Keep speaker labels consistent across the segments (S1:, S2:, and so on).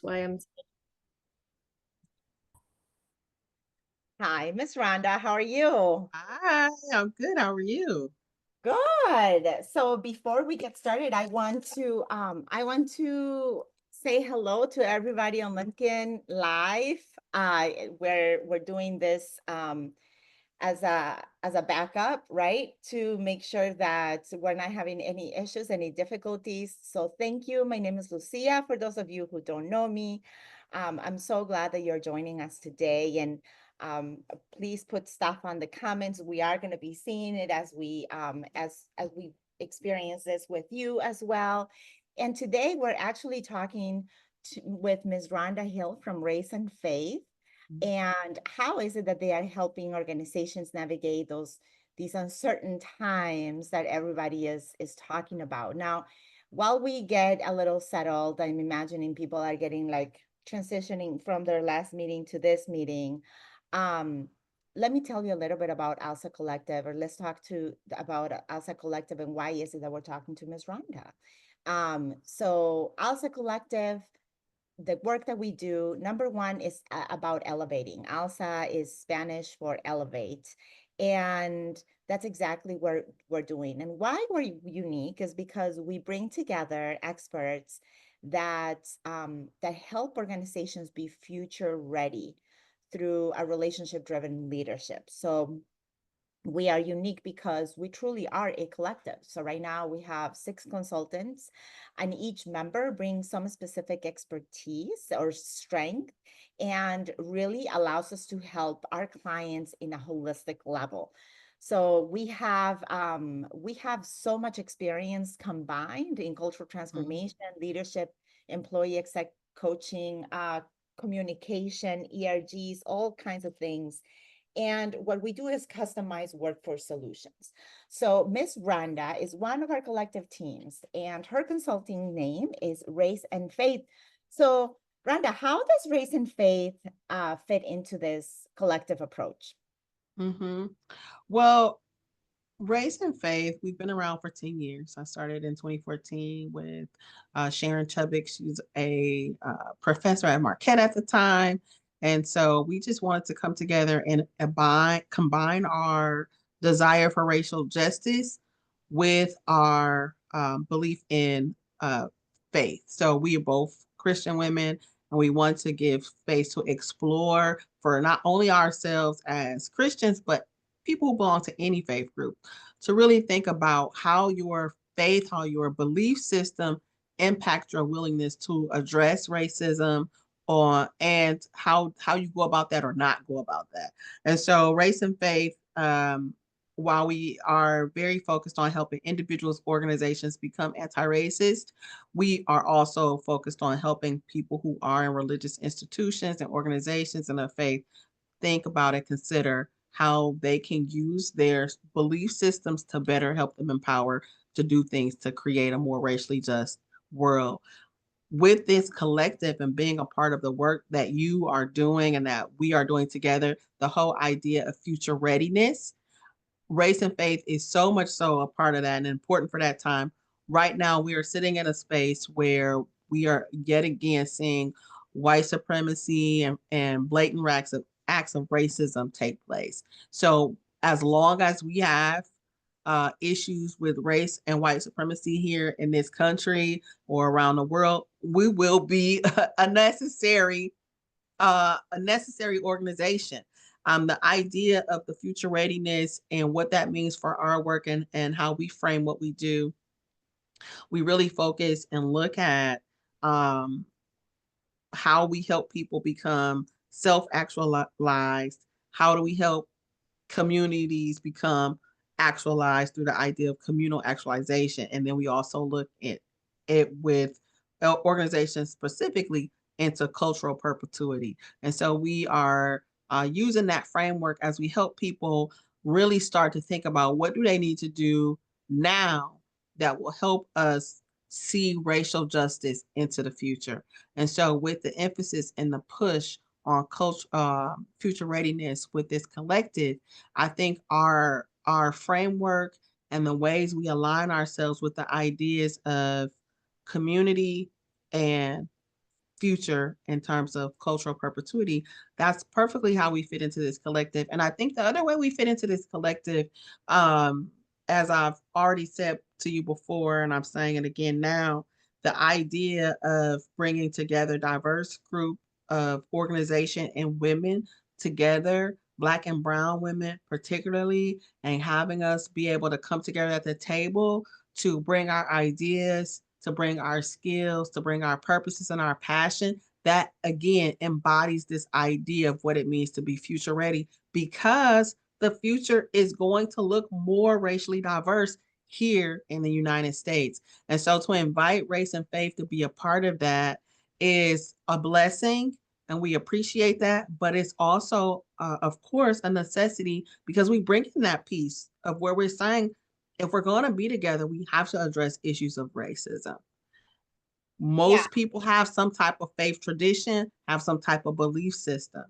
S1: Why I'm
S2: Hi, Miss Rhonda. How are you?
S3: Hi, I'm good. How are you?
S2: Good. So before we get started, I want to say hello to everybody on LinkedIn Live. We're doing this as a backup, right? To make sure that we're not having any issues, any difficulties. So thank you. My name is Lucia. For those of you who don't know me, I'm so glad that you're joining us today. And please put stuff on the comments. We are going to be seeing it as we experience this with you as well. And today we're actually talking with Ms. Rhonda Hill from Race and Faith. And how is it that they are helping organizations navigate these uncertain times that everybody is talking about? Now, while we get a little settled, I'm imagining people are getting like transitioning from their last meeting to this meeting. Um, Let me tell you a little bit about Alza Collective, or let's talk about Alza Collective and why is it that we're talking to Ms. Rhonda. So Alza Collective, the work that we do, number one is about elevating. Alza is Spanish for elevate. And that's exactly what we're doing. And why we're unique is because we bring together experts that help organizations be future ready through a relationship driven leadership. So we are unique because we truly are a collective. So right now we have 6 consultants, and each member brings some specific expertise or strength and really allows us to help our clients in a holistic level. So we have so much experience combined in cultural
S3: Mhm.
S2: transformation, leadership, employee exec coaching, communication, ERGs, all kinds of things. And what we do is customize workforce solutions. So Miss Rhonda is one of our collective teams, and her consulting name is Race and Faith. So Rhonda, how does Race and Faith fit into this collective approach?
S3: hmm Well, Race and Faith, we've been around for 10 years. I started in 2014 with Sharon Chubbuck. She's a professor at Marquette at the time. And so we just wanted to come together and combine our desire for racial justice with our belief in faith. So we are both Christian women, and we want to give space to explore for not only ourselves as Christians, but people who belong to any faith group, to really think about how your faith, how your belief system impact your willingness to address racism, or and how you go about that or not go about that. And so Race and Faith, while we are very focused on helping individuals, organizations become anti-racist, we are also focused on helping people who are in religious institutions and organizations and of faith think about and consider how they can use their belief systems to better help them empower to do things to create a more racially just world. With this collective and being a part of the work that you are doing and that we are doing together, the whole idea of future readiness, Race and Faith is so much so a part of that and important for that time. Right now, we are sitting in a space where we are yet again seeing white supremacy and blatant acts of racism take place. So, as long as we have issues with race and white supremacy here in this country or around the world, we will be a necessary organization. The idea of the future readiness and what that means for our work and how we frame what we do, we really focus and look at um, how we help people become self actualized. How do we help communities become actualized through the idea of communal actualization? And then we also look at it with organizations specifically into cultural perpetuity. And so we are using that framework as we help people really start to think about what do they need to do now that will help us see racial justice into the future. And so with the emphasis and the push on culture, future readiness with this collective, I think our framework and the ways we align ourselves with the ideas of community and future in terms of cultural perpetuity, that's perfectly how we fit into this collective. And I think the other way we fit into this collective, um, as I've already said to you before, and I'm saying it again now, the idea of bringing together diverse group of organization and women together, black and brown women particularly, and having us be able to come together at the table to bring our ideas, to bring our skills, to bring our purposes and our passion. That again embodies this idea of what it means to be future ready, because the future is going to look more racially diverse here in the United States. And so to invite race and faith to be a part of that is a blessing, and we appreciate that. But it's also, of course, a necessity, because we bring in that piece of where we're saying if we're going to be together, we have to address issues of racism.
S2: Yeah.
S3: Most people have some type of faith tradition, have some type of belief system.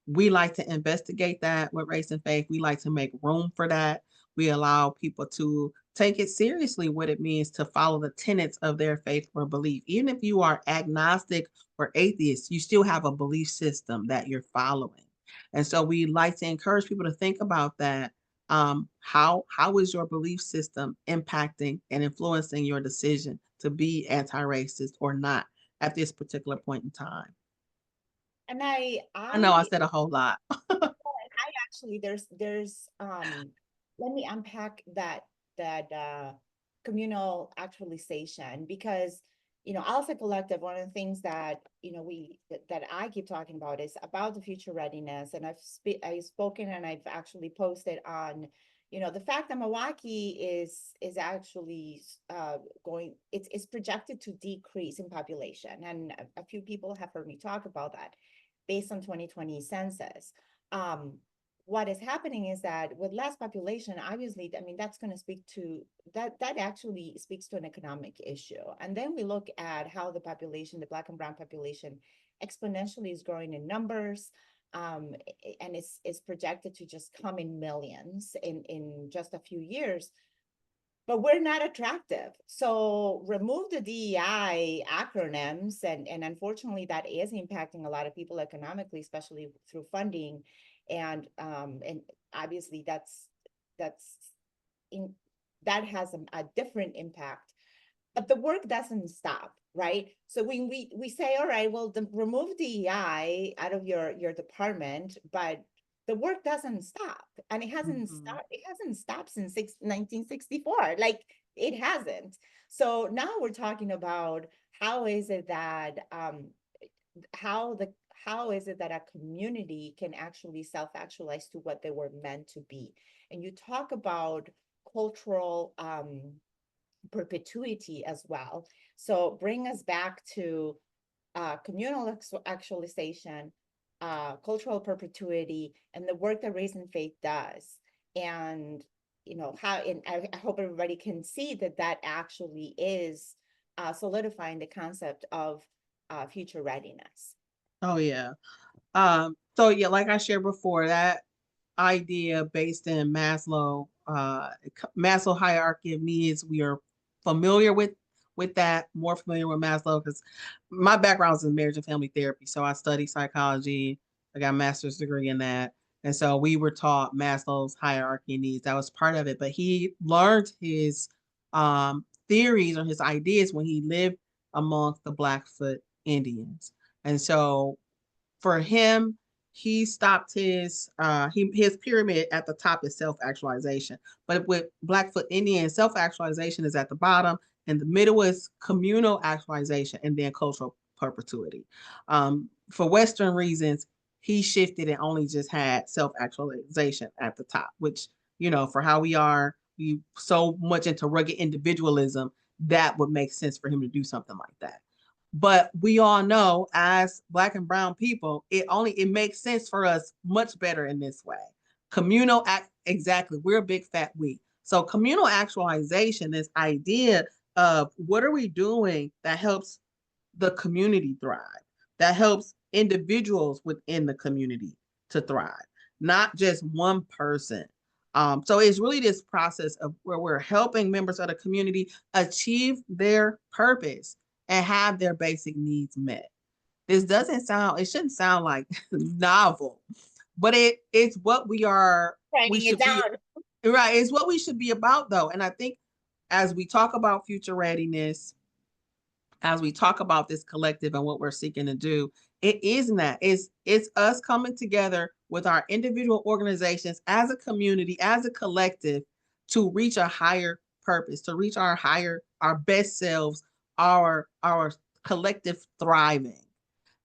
S3: We like to investigate that with race and faith. We like to make room for that. We allow people to take it seriously what it means to follow the tenets of their faith or belief. Even if you are agnostic or atheist, you still have a belief system that you're following. And so we like to encourage people to think about that. How is your belief system impacting and influencing your decision to be anti-racist or not at this particular point in time?
S2: And
S3: I know I
S2: I
S3: said a whole lot.
S2: I actually there's let me unpack that communal actualization, because Alza Collective, one of the things that that I keep talking about is about the future readiness. And I've spoken and I've actually posted on the fact that Milwaukee is actually going it's projected to decrease in population, and a few people have heard me talk about that based on 2020 census. um, what is happening is that with less population, obviously, I mean, that's going to speak to that actually speaks to an economic issue. And then we look at how the population, the Black and brown population, exponentially is growing in numbers. And it's projected to just come in millions in just a few years, but we're not attractive. So remove the DEI acronyms, and unfortunately, that is impacting a lot of people economically, especially through funding, and obviously that's in that has a different impact. But the work doesn't stop, right? So when we say, all right, well, remove DEI out of your department, but the work doesn't stop, and
S3: Mhm.
S2: it hasn't stopped since 1964. Like, it hasn't. So now we're talking about how is it that how the how is it that a community can actually self-actualize to what they were meant to be. And you talk about cultural perpetuity as well. So bring us back to communal actualization, cultural perpetuity, and the work that Raise and Faith does. And how, and I hope everybody can see that that actually is solidifying the concept of future readiness.
S3: Oh yeah. So yeah, like I shared before, that idea based in Maslow hierarchy of needs. We are familiar with that, more familiar with Maslow because my background is in marriage and family therapy. So I studied psychology. I got a master's degree in that. And so we were taught Maslow's hierarchy of needs. That was part of it. But he learned his theories or his ideas when he lived amongst the Blackfoot Indians. And so for him, he stopped his pyramid at the top is self-actualization. But with Blackfoot Indian, self-actualization is at the bottom, and the middle is communal actualization, and then cultural perpetuity. For Western reasons, he shifted and only just had self-actualization at the top, which, for how we so much into rugged individualism, that would make sense for him to do something like that. But we all know as black and brown people, it makes sense for us much better in this way. Communal act exactly. We're a big fat we. So communal actualization, this idea of what are we doing that helps the community thrive, that helps individuals within the community to thrive, not just one person. So it's really this process of where we're helping members of the community achieve their purpose and have their basic needs met. This doesn't sound, it shouldn't sound like novel, but it's what we
S2: Writing it
S3: should be,
S2: down.
S3: right? It's what we should be about though. And I think as we talk about future readiness, as we talk about this collective and what we're seeking to do, it isn't that. It's us coming together with our individual organizations as a community, as a collective, to reach a higher purpose, to reach our best selves, our collective thriving.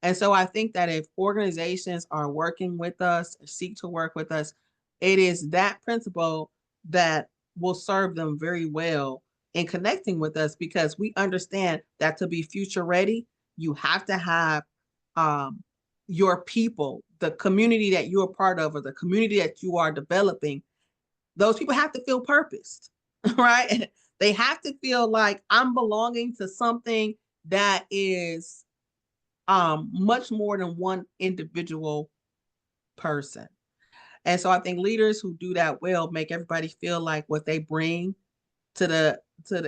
S3: And so I think that if organizations are working with us, seek to work with us, it is that principle that will serve them very well in connecting with us, because we understand that to be future ready, you have to have um, your people, the community that you're a part of, or the community that you are developing. Those people have to feel purposed, right? They have to feel like I'm belonging to something that is much more than one individual person. And so I think leaders who do that well make everybody feel like what they bring to the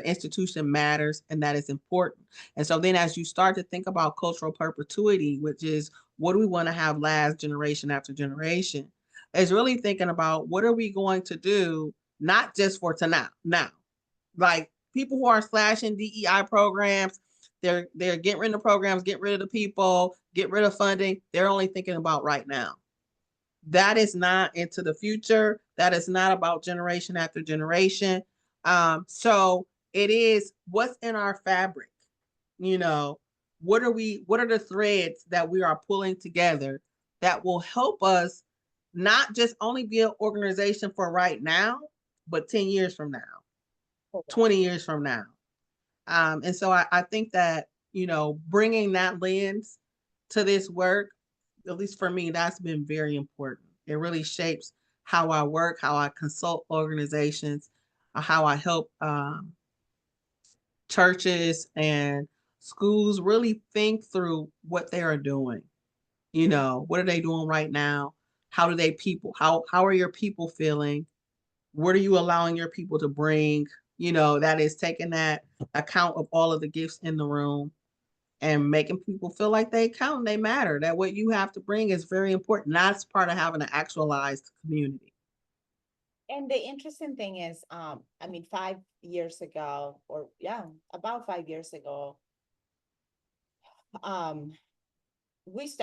S3: institution matters and that is important. And so then as you start to think about cultural perpetuity, which is what do we want to have last generation after generation, is really thinking about what are we going to do, not just for now. Like people who are slashing DEI programs, they're getting rid of programs, get rid of the people, get rid of funding. They're only thinking about right now. That is not into the future. That is not about generation after generation. So it is what's in our fabric. You know, what are the threads that we are pulling together that will help us not just only be an organization for right now, but 10 years from now,
S2: Correct.
S3: 20 years from now. And so I think that, bringing that lens to this work, at least for me, that's been very important. It really shapes how I work, how I consult organizations, how I help churches and schools really think through what they are doing. What are they doing right now? How do they people? How are your people feeling? What are you allowing your people to bring? That is taking that account of all of the gifts in the room and making people feel like they count and they matter, that what you have to bring is very important. That's part of having an actualized community.
S2: And the interesting thing is, I mean, 5 years ago, or yeah, about 5 years ago, um,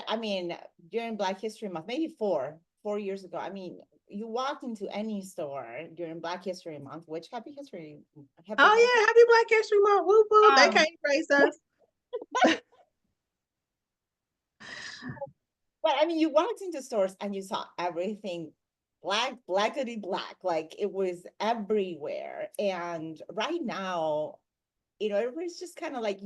S2: I mean, during Black History Month, maybe 4 years ago, I mean, you walked into any store during Black History Month, which happy Black,
S3: Oh yeah, happy Black History Month. Whoop whoop. They
S2: um,
S3: can't erase us.
S2: but I mean, you walked into stores and you saw everything black, blackety black, like it was everywhere. And right now, it's just kind of like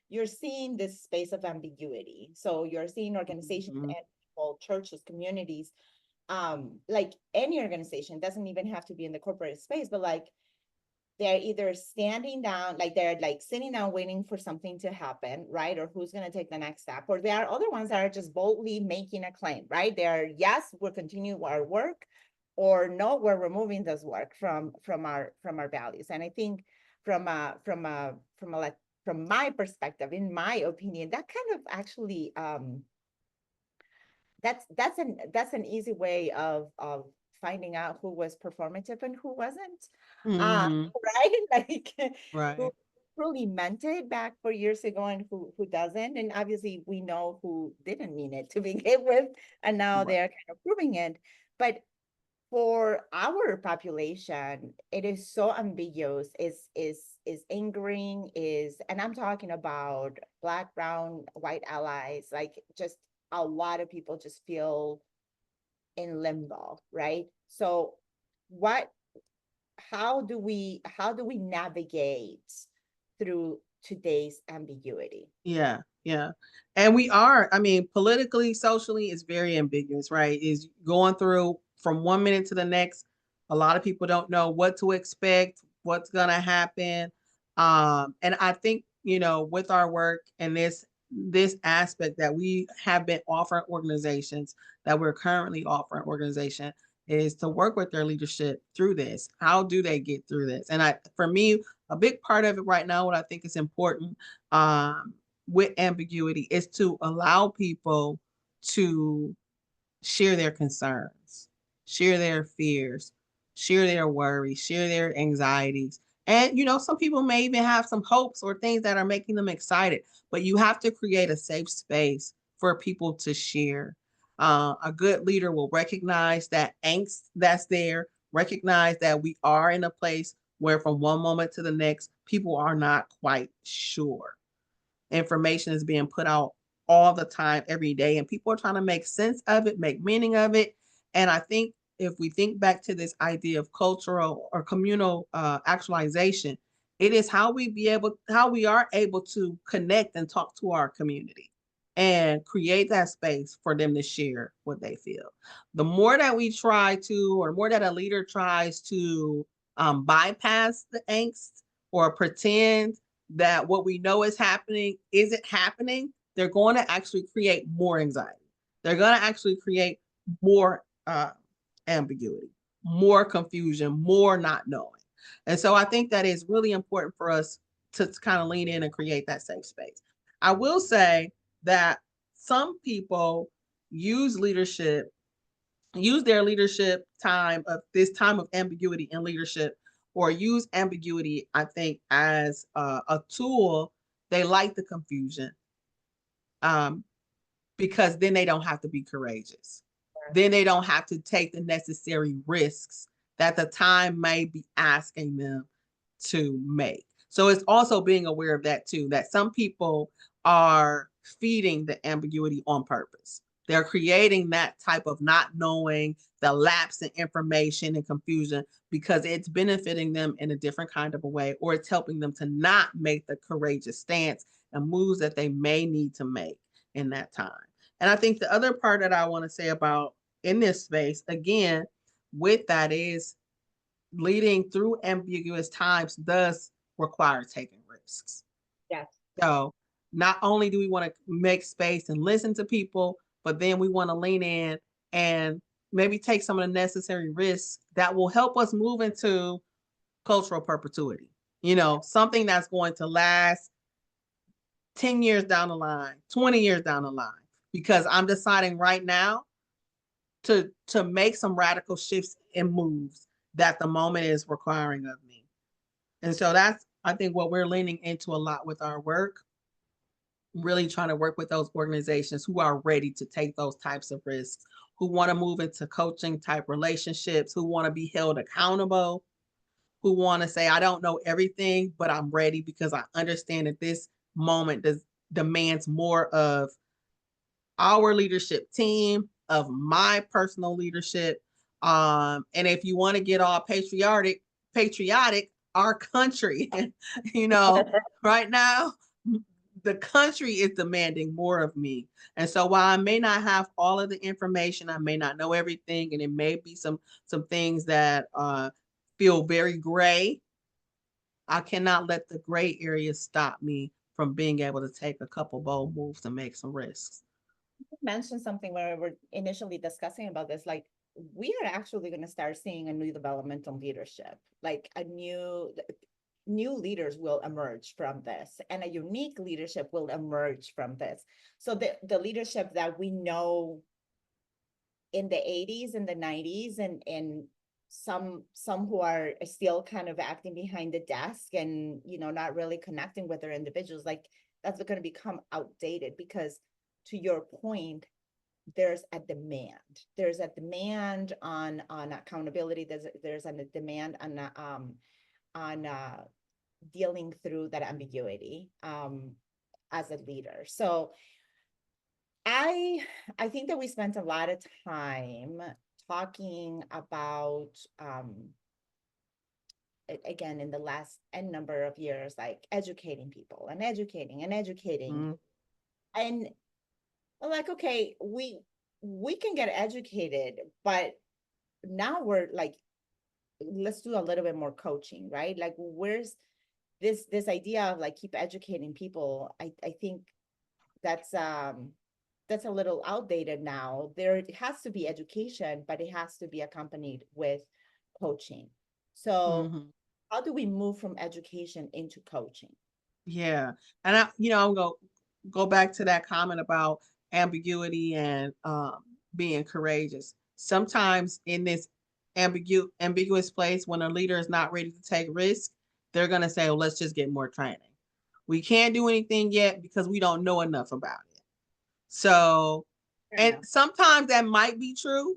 S2: you're seeing this space of ambiguity. So you're seeing organizations
S3: Mhm.
S2: and people, churches, communities, like any organization doesn't even have to be in the corporate space, but like they're either standing down, like they're like sitting down waiting for something to happen, right? Or who's going to take the next step. Or there are other ones that are just boldly making a claim, right? They're, yes, we'll continue our work, or no, we're removing this work from our values. And I think from my perspective, in my opinion, that kind of actually that's an easy way of finding out who was performative and who wasn't. Uh,
S3: Mhm.
S2: right? Like who
S3: Right.
S2: truly meant it back 4 years ago and who doesn't. And obviously we know who didn't mean it to begin with, and now
S3: Right.
S2: they're kind of proving it. But for our population, it is so ambiguous, is angering, and I'm talking about Black, brown, white allies, like just a lot of people just feel in limbo, right? So what how do we navigate through today's ambiguity?
S3: Yeah, yeah. And we are, I mean, politically, socially, it's very ambiguous, right? Is going through from one minute to the next. A lot of people don't know what to expect, what's gonna happen. And I think, with our work and this aspect that we have been offering organizations, that we're currently offering organization, is to work with their leadership through this. How do they get through this? And for me, a big part of it right now, what I think is important, um, with ambiguity is to allow people to share their concerns, share their fears, share their worries, share their anxieties. And, some people may even have some hopes or things that are making them excited, but you have to create a safe space for people to share. A good leader will recognize that angst that's there, recognize that we are in a place where from one moment to the next, people are not quite sure. Information is being put out all the time, every day, and people are trying to make sense of it, make meaning of it. And I think if we think back to this idea of cultural or communal actualization, it is how we are able to connect and talk to our community and create that space for them to share what they feel. The more that we try to, or the more that a leader tries to bypass the angst or pretend that what we know is happening isn't happening, they're going to actually create more anxiety. They're going to actually create more ambiguity, more confusion, more not knowing. And so I think that is really important for us to kind of lean in and create that safe space. I will say that some people use leadership, use their leadership time of this time of ambiguity in leadership, or use ambiguity, I think, as a tool. They like the confusion, um, because then they don't have to be courageous. Then they don't have to take the necessary risks that the time may be asking them to make. So it's also being aware of that too, that some people are feeding the ambiguity on purpose. They're creating that type of not knowing, the lapse in information and confusion because it's benefiting them in a different kind of a way, or it's helping them to not make the courageous stance and moves that they may need to make in that time. And I think the other part that I want to say about in this space, again, with that is leading through ambiguous times does require taking risks.
S2: Yes.
S3: So not only do we want to make space and listen to people, but then we want to lean in and maybe take some of the necessary risks that will help us move into cultural perpetuity. Something that's going to last 10 years down the line, 20 years down the line, because I'm deciding right now to make some radical shifts and moves that the moment is requiring of me. And so that's, I think, what we're leaning into a lot with our work, really trying to work with those organizations who are ready to take those types of risks, who want to move into coaching type relationships, who want to be held accountable, who want to say, I don't know everything, but I'm ready because I understand that this moment demands more of our leadership team, of my personal leadership. And if you want to get all patriotic, our country, you know, right now, the country is demanding more of me. And so while I may not have all of the information, I may not know everything, and it may be some things that feel very gray. I cannot let the gray areas stop me from being able to take a couple bold moves and make some risks.
S2: You mentioned something when we were initially discussing about this, like we are actually going to start seeing a new developmental leadership, like a new leaders will emerge from this, and a unique leadership will emerge from this. So the leadership that we know in the 80s and the 90s, and some who are still kind of acting behind the desk and not really connecting with their individuals, like that's going to become outdated because, to your point, there's a demand on accountability. There's a demand on dealing through that ambiguity as a leader. So I I think that we spent a lot of time talking about again, in the last n number of years, like educating people and educating.
S3: Mm,
S2: And like, okay, we can get educated, but now we're like, let's do a little bit more coaching, right? Like, where's this idea of like keep educating people? I think that's that's a little outdated now. There has to be education, but it has to be accompanied with coaching. So
S3: mhm.
S2: how do we move from education into coaching?
S3: Yeah. And I'm going go back to that comment about ambiguity and being courageous. Sometimes in this ambiguous place, when a leader is not ready to take risks, they're going to say, well, let's just get more training. We can't do anything yet because we don't know enough about it. So,
S2: Fair
S3: and
S2: enough.
S3: sometimes that might be true.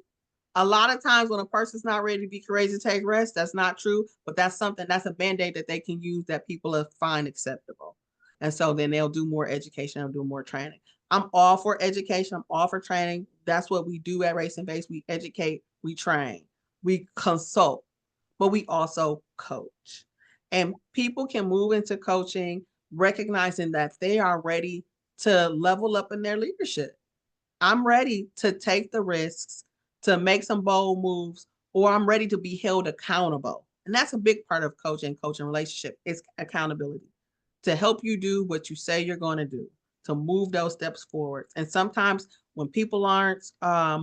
S3: A lot of times when a person's not ready to be courageous to take risks, that's not true. But that's something, that's a band-aid that they can use that people find acceptable. And so then they'll do more education, they'll do more training. I'm all for education, I'm all for training. That's what we do at Race and Base. We educate, we train, we consult, but we also coach. And people can move into coaching recognizing that they are ready to level up in their leadership. I'm ready to take the risks, to make some bold moves, or I'm ready to be held accountable. And that's a big part of coaching relationship is accountability. To help you do what you say you're going to do, to move those steps forward. And sometimes when people aren't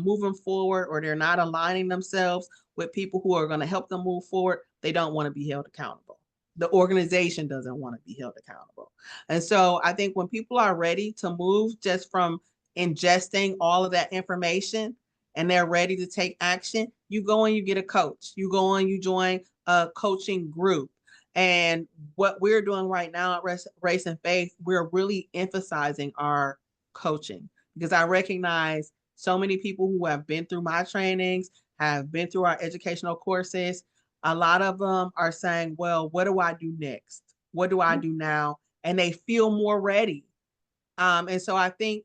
S3: moving forward or they're not aligning themselves with people who are going to help them move forward, they don't want to be held accountable. The organization doesn't want to be held accountable. And so I think when people are ready to move just from ingesting all of that information and they're ready to take action, you go and you get a coach. You go and you join a coaching group. And what we're doing right now at Race and Faith, we're really emphasizing our coaching because I recognize so many people who have been through my trainings, have been through our educational courses. A lot of them are saying, well, what do I do next? What do I do now? And they feel more ready. And so I think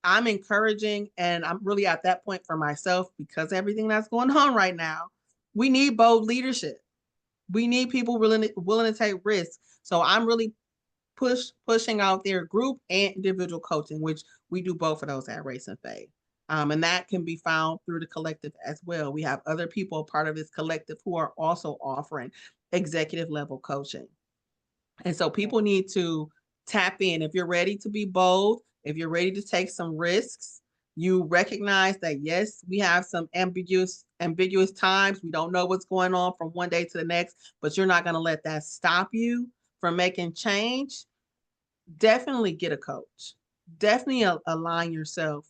S3: I'm encouraging, and I'm really at that point for myself because everything that's going on right now. We need bold leadership. We need people willing to take risks. So I'm really pushing out there group and individual coaching, which we do both of those at Race and Faith. And that can be found through the collective as well. We have other people part of this collective who are also offering executive level coaching. And so people need to tap in. If you're ready to be bold, if you're ready to take some risks, you recognize that yes, we have some ambiguous times. We don't know what's going on from one day to the next, but you're not going to let that stop you from making change. Definitely get a coach. Definitely align yourself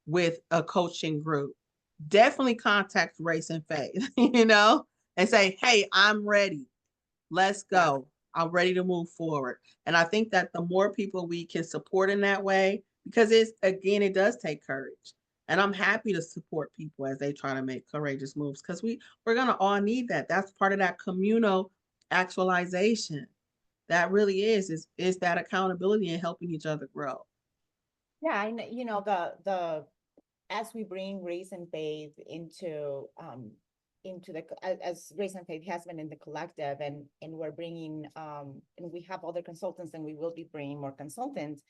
S3: with a coaching group. Definitely contact Race and Faith, and say, "Hey, I'm ready. Let's
S2: Yeah.
S3: go. I'm ready to move forward." And I think that the more people we can support in that way, because it does take courage. And I'm happy to support people as they try to make courageous moves because we're gonna all need that. That's part of that communal actualization. That really is that accountability and helping each other grow.
S2: Yeah, I know, the as we bring race and faith into as race and faith has been in the collective, and we're bringing and we have other consultants, and we will be bringing more consultants.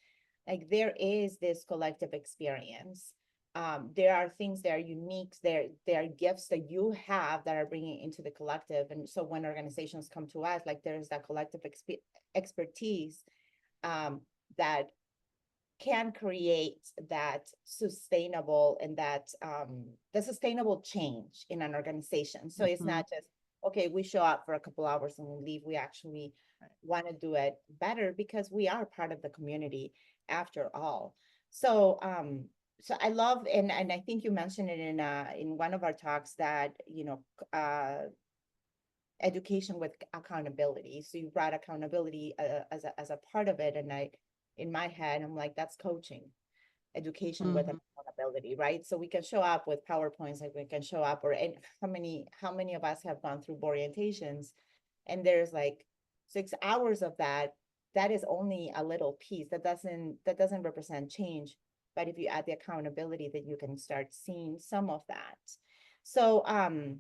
S2: Like, there is this collective experience. There are things that are unique. There are gifts that you have that are bringing into the collective, and so when organizations come to us, like, there's that collective expertise that can create that sustainable and that the sustainable change in an organization. So it's
S3: Mm-hmm.
S2: not just, okay, we show up for a couple hours and we leave. We actually want to do it better because we are part of the community after all. So so I love, and I think you mentioned it in one of our talks, that education with accountability. So you brought accountability as a part of it, and in my head, I'm like, that's coaching, education with
S3: Mm-hmm.
S2: accountability, right? So we can show up with PowerPoints, like we can show up, or how many of us have gone through orientations, and there's like 6 hours of that. That is only a little piece. That doesn't represent change. But if you add the accountability, then you can start seeing some of that. So I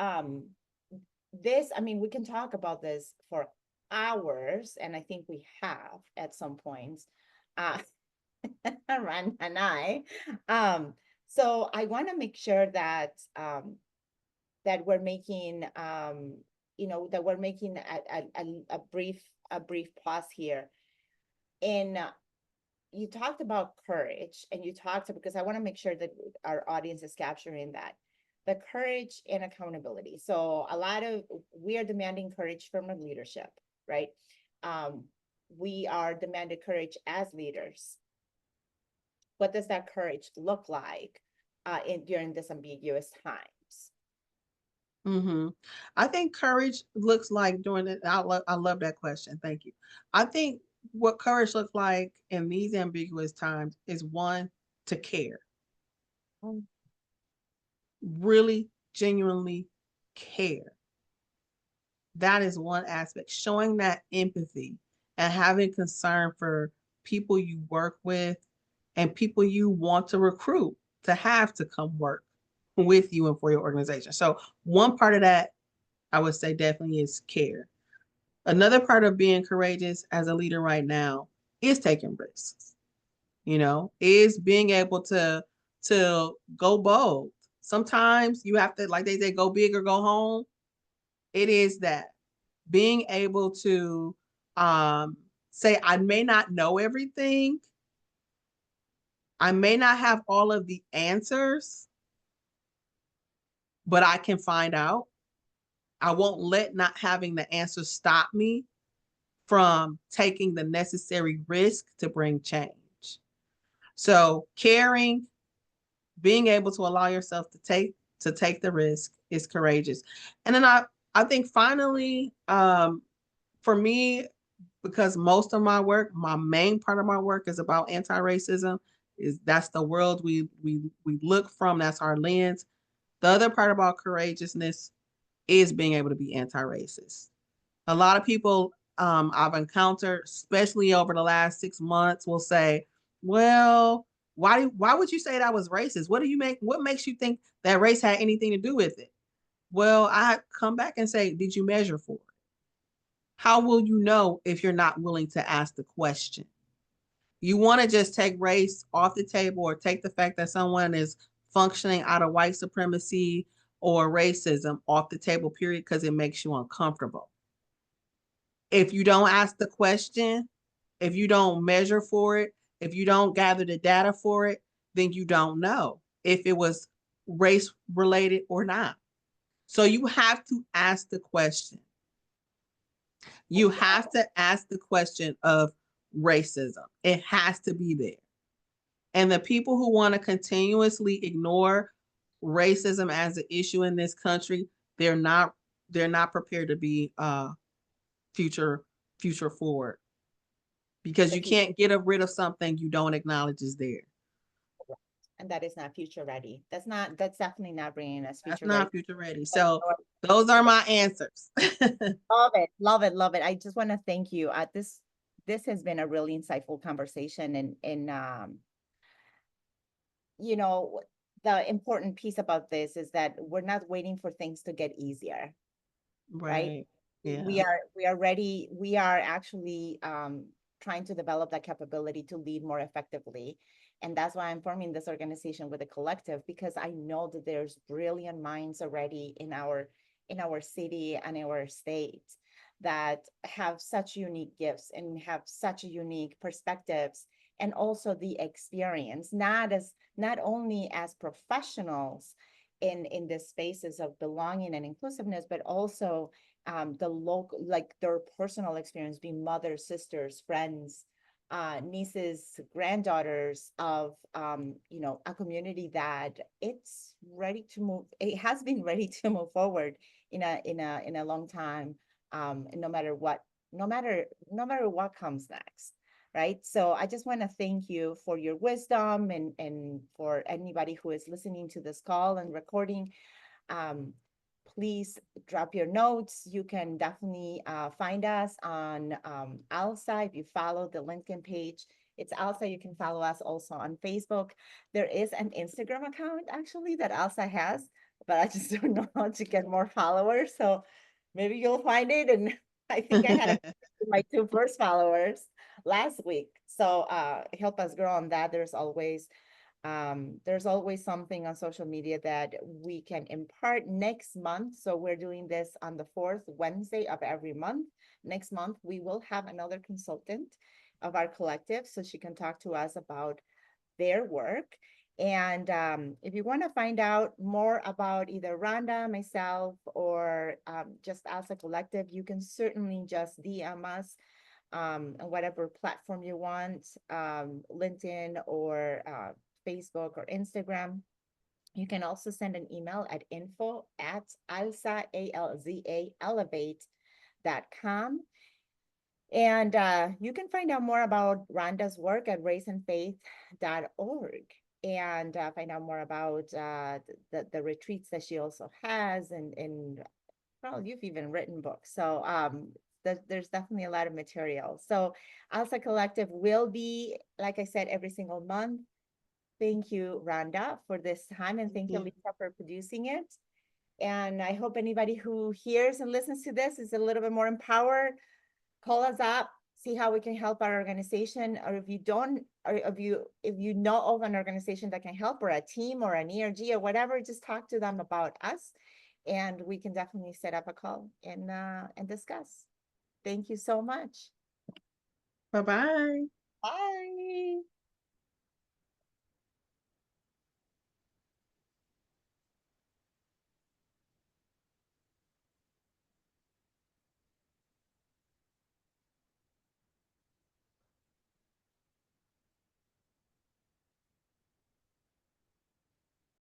S2: I mean, we can talk about this for hours, and I think we have at some points. Uh Ran and I. Um, so I want to make sure that that we're making that we're making a brief pause here. And you talked about courage, and you talked, because I want to make sure that our audience is capturing that, the courage and accountability. So we are demanding courage from our leadership, right? um we are demanded courage as leaders. What does that courage look like during this ambiguous times?
S3: Mm-hmm. I think courage looks like doing it. I love that question. Thank you. I think what courage looks like in these ambiguous times is one, to care,
S2: Mm.
S3: really genuinely care. That is one aspect, showing that empathy and having concern for people you work with and people you want to recruit to have to come work with you and for your organization. So, one part of that I would say definitely is care. Another part of being courageous as a leader right now is taking risks, is being able to go bold. Sometimes you have to, like they say, go big or go home. It is that being able to say, I may not know everything, I may not have all of the answers, but I can find out. I won't let not having the answers stop me from taking the necessary risk to bring change. So caring, being able to allow yourself to take the risk is courageous. And then I think finally, for me, because most of my work, my main part of my work is about anti-racism, is that's the world we look from, that's our lens. The other part about courageousness is being able to be anti-racist. A lot of people I've encountered, especially over the last 6 months, will say, "Well, why would you say that was racist? What makes you think that race had anything to do with it?" Well, I come back and say, "Did you measure for it? How will you know if you're not willing to ask the question?" You want to just take race off the table or take the fact that someone is functioning out of white supremacy or racism off the table, period, because it makes you uncomfortable. If you don't ask the question, if you don't measure for it, if you don't gather the data for it, then you don't know if it was race related or not. So you have to ask the question. You have to ask the question of racism. It has to be there. And the people who want to continuously ignore racism as an issue in this country, they're not they're not prepared to be future future forward, because
S2: The
S3: you
S2: future,
S3: can't get rid of something you don't acknowledge is there.
S2: and that is not future ready. That's definitely not bringing us
S3: That's
S2: future ready.
S3: not future ready. So those are my answers.
S2: Love it, love it, love it. I just want to thank you. This has been a really insightful conversation, and you know, the important piece about this is that we're not waiting for things to get easier, right?
S3: Right.
S2: We
S3: Yeah.
S2: are ready. We are actually trying to develop that capability to lead more effectively. And that's why I'm forming this organization with a collective, because I know that there's brilliant minds already in our city and our state that have such unique gifts and have such unique perspectives, and also the experience, not only as professionals in the spaces of belonging and inclusiveness, but also the local, like their personal experience, being mothers, sisters, friends, nieces, granddaughters of a community that it's ready to move. It has been ready to move forward in a long time, and no matter what comes next. Right. So I just want to thank you for your wisdom, and for anybody who is listening to this call and recording. um, Please drop your notes. You can definitely find us on Alza. If you follow the LinkedIn page, it's Alza. You can follow us also on Facebook. There is an Instagram account actually that Alza has, but I just don't know how to get more followers. So maybe you'll find it. And I think I had my two first followers last week. So help us grow on that. There's always something on social media that we can impart next month. So we're doing this on the fourth Wednesday of every month. Next month, we will have another consultant of our collective, so she can talk to us about their work. And if you want to find out more about either Rhonda, myself, or just as a collective, you can certainly just DM us on whatever platform you want, LinkedIn or Facebook or Instagram. You can also send an email at info@alza, ALZA, elevate.com. And you can find out more about Rhonda's work at raisinfaith.org and find out more about the retreats that she also has. And well, you've even written books. So there's definitely a lot of material. So Alza Collective will be, like I said, every single month. Thank you, Rhonda, for this time. And
S3: Thank
S2: thank you,
S3: you.
S2: Lisa, for producing it. And I hope anybody who hears and listens to this is a little bit more empowered. Call us up, see how we can help our organization, or if you don't, or if you know of an organization that can help, or a team or an ERG or whatever, just talk to them about us, and we can definitely set up a call and discuss. Thank you so much.
S3: Bye bye.
S2: Bye.